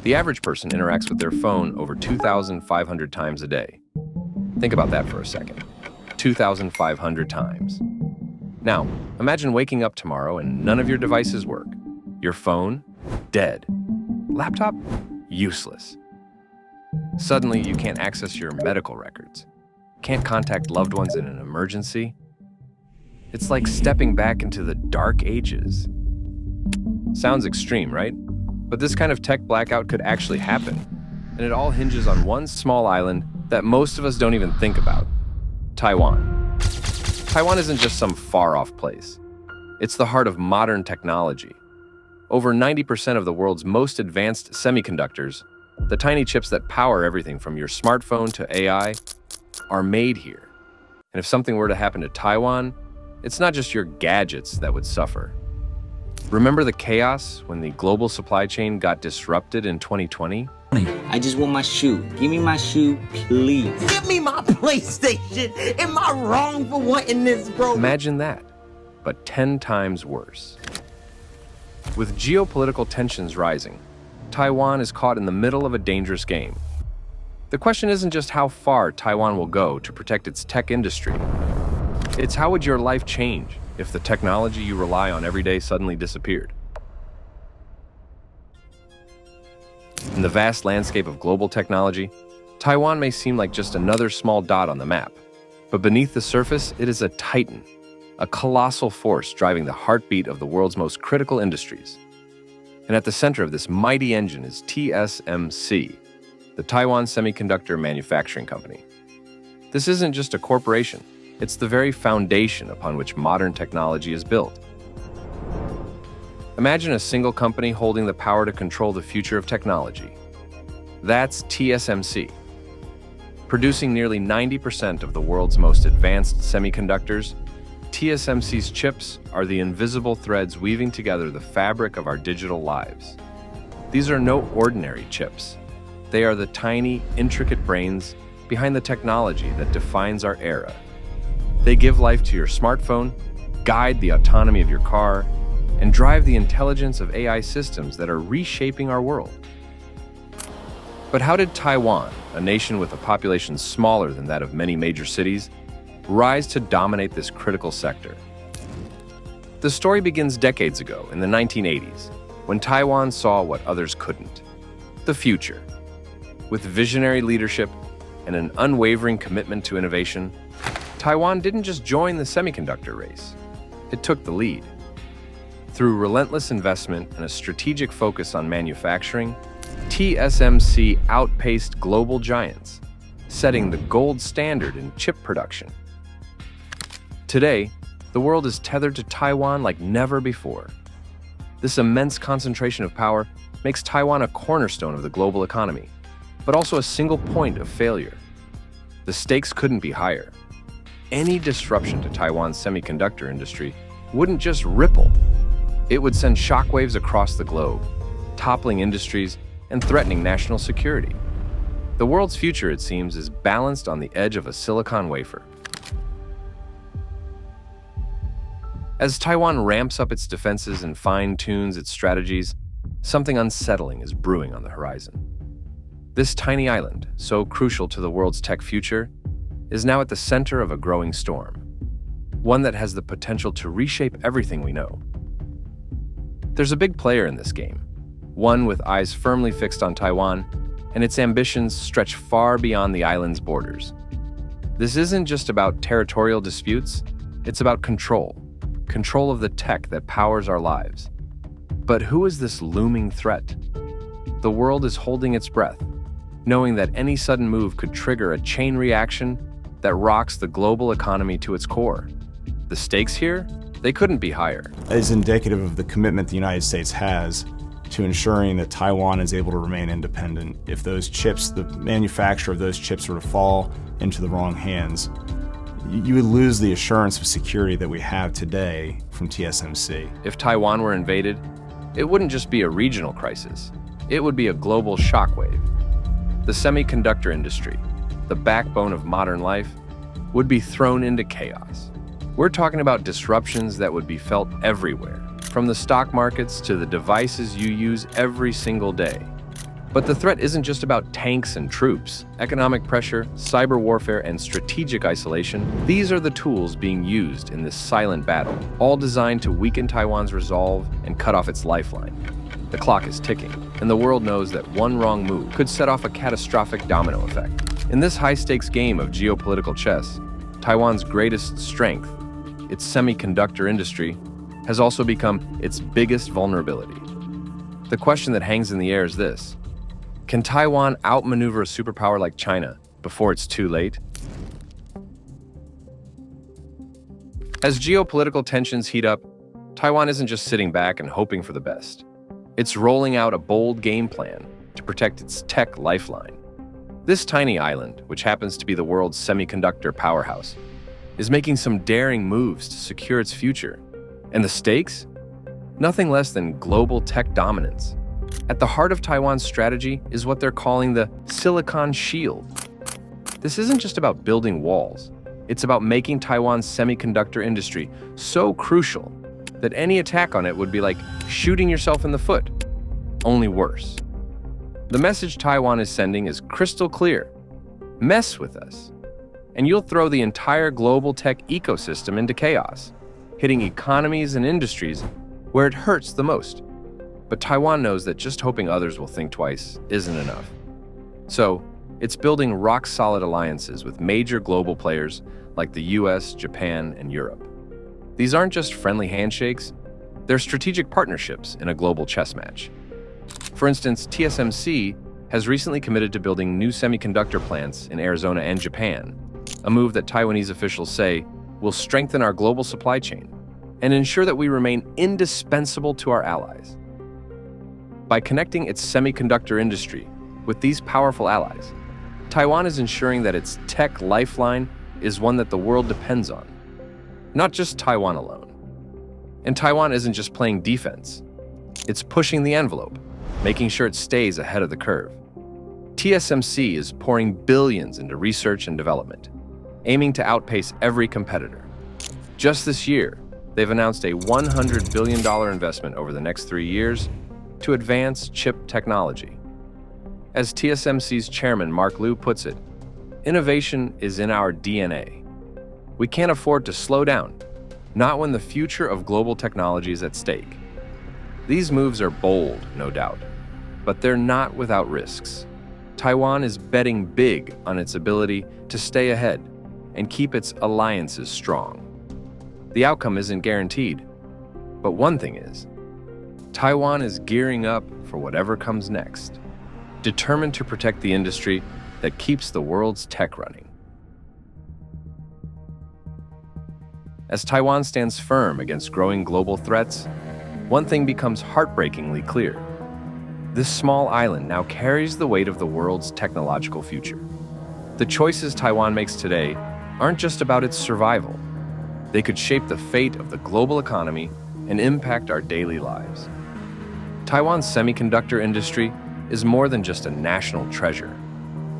The average person interacts with their phone over 2,500 times a day. Think about that for a second. 2,500 times. Now, imagine waking up tomorrow and none of your devices work. Your phone, dead. Laptop, useless. Suddenly, you can't access your medical records. Can't contact loved ones in an emergency. It's like stepping back into the dark ages. Sounds extreme, right? But this kind of tech blackout could actually happen. And it all hinges on one small island that most of us don't even think about: Taiwan. Taiwan isn't just some far-off place. It's the heart of modern technology. Over 90% of the world's most advanced semiconductors, the tiny chips that power everything from your smartphone to AI, are made here. And if something were to happen to Taiwan, it's not just your gadgets that would suffer. Remember the chaos when the global supply chain got disrupted in 2020? I just want my shoe. Give me my shoe, please. Give me my PlayStation. Am I wrong for wanting this, bro? Imagine that, but 10 times worse. With geopolitical tensions rising, Taiwan is caught in the middle of a dangerous game. The question isn't just how far Taiwan will go to protect its tech industry. It's how would your life change if the technology you rely on every day suddenly disappeared? In the vast landscape of global technology, Taiwan may seem like just another small dot on the map. But beneath the surface, it is a titan, a colossal force driving the heartbeat of the world's most critical industries. And at the center of this mighty engine is TSMC, the Taiwan Semiconductor Manufacturing Company. This isn't just a corporation, it's the very foundation upon which modern technology is built. Imagine a single company holding the power to control the future of technology. That's TSMC. Producing nearly 90% of the world's most advanced semiconductors, TSMC's chips are the invisible threads weaving together the fabric of our digital lives. These are no ordinary chips. They are the tiny, intricate brains behind the technology that defines our era. They give life to your smartphone, guide the autonomy of your car, and drive the intelligence of AI systems that are reshaping our world. But how did Taiwan, a nation with a population smaller than that of many major cities, rise to dominate this critical sector? The story begins decades ago in the 1980s, when Taiwan saw what others couldn't: the future. With visionary leadership and an unwavering commitment to innovation, Taiwan didn't just join the semiconductor race, it took the lead. Through relentless investment and a strategic focus on manufacturing, TSMC outpaced global giants, setting the gold standard in chip production. Today, the world is tethered to Taiwan like never before. This immense concentration of power makes Taiwan a cornerstone of the global economy, but also a single point of failure. The stakes couldn't be higher. Any disruption to Taiwan's semiconductor industry wouldn't just ripple. It would send shockwaves across the globe, toppling industries and threatening national security. The world's future, it seems, is balanced on the edge of a silicon wafer. As Taiwan ramps up its defenses and fine-tunes its strategies, something unsettling is brewing on the horizon. This tiny island, so crucial to the world's tech future, is now at the center of a growing storm, one that has the potential to reshape everything we know. There's a big player in this game, one with eyes firmly fixed on Taiwan, and its ambitions stretch far beyond the island's borders. This isn't just about territorial disputes, it's about control of the tech that powers our lives. But who is this looming threat? The world is holding its breath, knowing that any sudden move could trigger a chain reaction that rocks the global economy to its core. The stakes here, they couldn't be higher. Is indicative of the commitment the United States has to ensuring that Taiwan is able to remain independent. If those chips, the manufacture of those chips were to fall into the wrong hands, you would lose the assurance of security that we have today from TSMC. If Taiwan were invaded, it wouldn't just be a regional crisis. It would be a global shockwave. The semiconductor industry, the backbone of modern life, would be thrown into chaos. We're talking about disruptions that would be felt everywhere, from the stock markets to the devices you use every single day. But the threat isn't just about tanks and troops. Economic pressure, cyber warfare, and strategic isolation, these are the tools being used in this silent battle, all designed to weaken Taiwan's resolve and cut off its lifeline. The clock is ticking, and the world knows that one wrong move could set off a catastrophic domino effect. In this high-stakes game of geopolitical chess, Taiwan's greatest strength, its semiconductor industry, has also become its biggest vulnerability. The question that hangs in the air is this: can Taiwan outmaneuver a superpower like China before it's too late? As geopolitical tensions heat up, Taiwan isn't just sitting back and hoping for the best. It's rolling out a bold game plan to protect its tech lifeline. This tiny island, which happens to be the world's semiconductor powerhouse, is making some daring moves to secure its future. And the stakes? Nothing less than global tech dominance. At the heart of Taiwan's strategy is what they're calling the Silicon Shield. This isn't just about building walls. It's about making Taiwan's semiconductor industry so crucial that any attack on it would be like shooting yourself in the foot, only worse. The message Taiwan is sending is crystal clear: mess with us, and you'll throw the entire global tech ecosystem into chaos, hitting economies and industries where it hurts the most. But Taiwan knows that just hoping others will think twice isn't enough. So, it's building rock-solid alliances with major global players like the US, Japan, and Europe. These aren't just friendly handshakes, they're strategic partnerships in a global chess match. For instance, TSMC has recently committed to building new semiconductor plants in Arizona and Japan, a move that Taiwanese officials say will strengthen our global supply chain and ensure that we remain indispensable to our allies. By connecting its semiconductor industry with these powerful allies, Taiwan is ensuring that its tech lifeline is one that the world depends on, not just Taiwan alone. And Taiwan isn't just playing defense, it's pushing the envelope, making sure it stays ahead of the curve. TSMC is pouring billions into research and development, aiming to outpace every competitor. Just this year, they've announced a $100 billion investment over the next 3 years to advance chip technology. As TSMC's chairman Mark Liu puts it, innovation is in our DNA. We can't afford to slow down, not when the future of global technology is at stake. These moves are bold, no doubt, but they're not without risks. Taiwan is betting big on its ability to stay ahead and keep its alliances strong. The outcome isn't guaranteed, but one thing is, Taiwan is gearing up for whatever comes next, determined to protect the industry that keeps the world's tech running. As Taiwan stands firm against growing global threats, one thing becomes heartbreakingly clear. This small island now carries the weight of the world's technological future. The choices Taiwan makes today aren't just about its survival. They could shape the fate of the global economy and impact our daily lives. Taiwan's semiconductor industry is more than just a national treasure.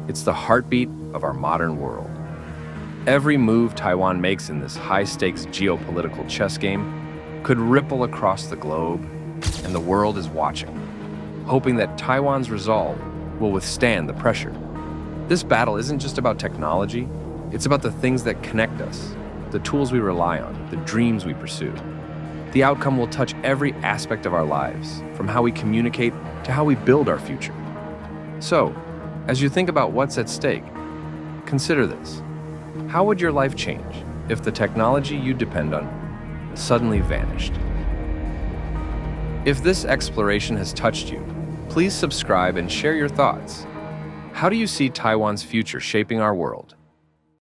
It's the heartbeat of our modern world. Every move Taiwan makes in this high-stakes geopolitical chess game could ripple across the globe, and the world is watching, hoping that Taiwan's resolve will withstand the pressure. This battle isn't just about technology, it's about the things that connect us, the tools we rely on, the dreams we pursue. The outcome will touch every aspect of our lives, from how we communicate to how we build our future. So, as you think about what's at stake, consider this. How would your life change if the technology you depend on suddenly vanished? If this exploration has touched you, please subscribe and share your thoughts. How do you see Taiwan's future shaping our world?